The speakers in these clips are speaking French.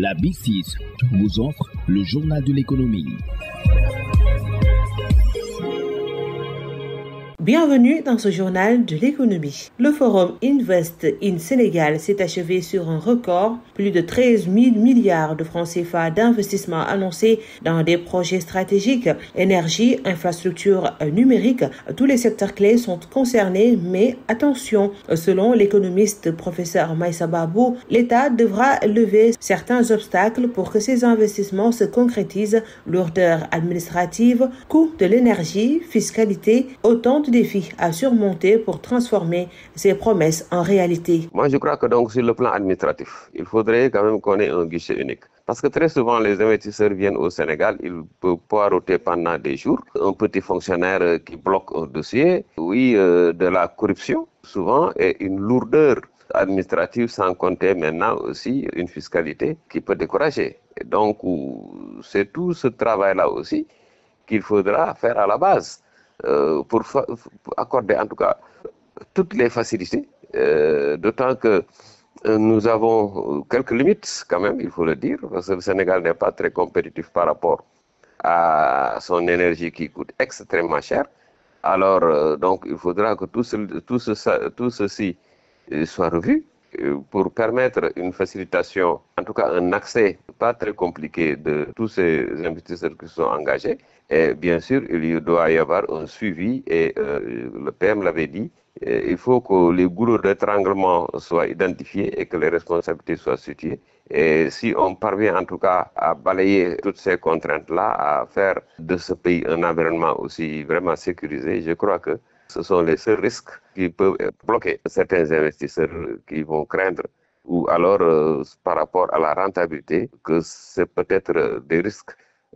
La B6 vous offre le journal de l'économie. Bienvenue dans ce journal de l'économie. Le forum Invest in Sénégal s'est achevé sur un record, plus de 13 000 milliards de francs CFA d'investissement annoncés dans des projets stratégiques, énergie, infrastructure numérique. Tous les secteurs clés sont concernés, mais attention, selon l'économiste professeur Maïssa Babou, l'État devra lever certains obstacles pour que ces investissements se concrétisent. Lourdeur administrative, coût de l'énergie, fiscalité, autant de défis à surmonter pour transformer ces promesses en réalité. Moi, je crois que donc sur le plan administratif, il faudrait quand même qu'on ait un guichet unique. Parce que très souvent, les investisseurs viennent au Sénégal, ils peuvent poireauter pendant des jours. Un petit fonctionnaire qui bloque un dossier, de la corruption, souvent, et une lourdeur administrative, sans compter maintenant aussi une fiscalité qui peut décourager. Et donc, c'est tout ce travail-là aussi qu'il faudra faire à la base. Pour accorder en tout cas toutes les facilités, d'autant que nous avons quelques limites quand même, il faut le dire, parce que le Sénégal n'est pas très compétitif par rapport à son énergie qui coûte extrêmement cher. Alors, donc, il faudra que tout ceci soit revu pour permettre une facilitation, en tout cas un accès pas très compliqué de tous ces investisseurs qui sont engagés. Et bien sûr, il doit y avoir un suivi et le PM l'avait dit, il faut que les goulots d'étranglement soient identifiés et que les responsabilités soient situées. Et si on parvient en tout cas à balayer toutes ces contraintes-là, à faire de ce pays un environnement aussi vraiment sécurisé, je crois que ce sont les seuls risques qui peuvent bloquer certains investisseurs qui vont craindre, ou alors par rapport à la rentabilité, que c'est peut-être des risques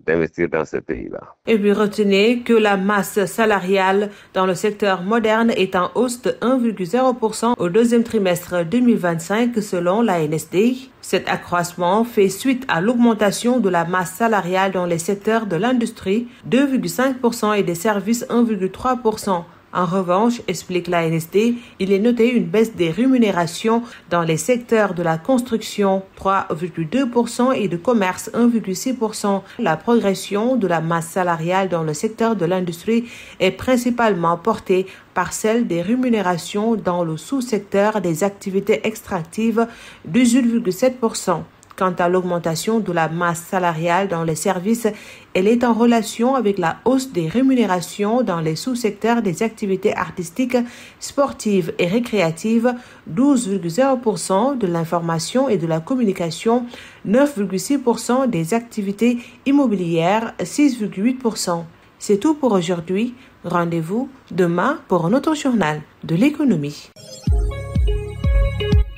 d'investir dans ce pays-là. Et puis retenez que la masse salariale dans le secteur moderne est en hausse de 1,0% au deuxième trimestre 2025 selon l'ANSD. Cet accroissement fait suite à l'augmentation de la masse salariale dans les secteurs de l'industrie 2,5% et des services 1,3%. En revanche, explique l'ANSD, il est noté une baisse des rémunérations dans les secteurs de la construction 3,2% et de commerce 1,6%. La progression de la masse salariale dans le secteur de l'industrie est principalement portée par celle des rémunérations dans le sous-secteur des activités extractives 18,7%. Quant à l'augmentation de la masse salariale dans les services, elle est en relation avec la hausse des rémunérations dans les sous-secteurs des activités artistiques, sportives et récréatives, 12,0% de l'information et de la communication, 9,6% des activités immobilières, 6,8%. C'est tout pour aujourd'hui. Rendez-vous demain pour un autre journal de l'économie.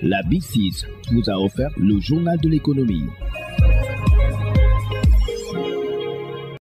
La B6 vous a offert le journal de l'économie.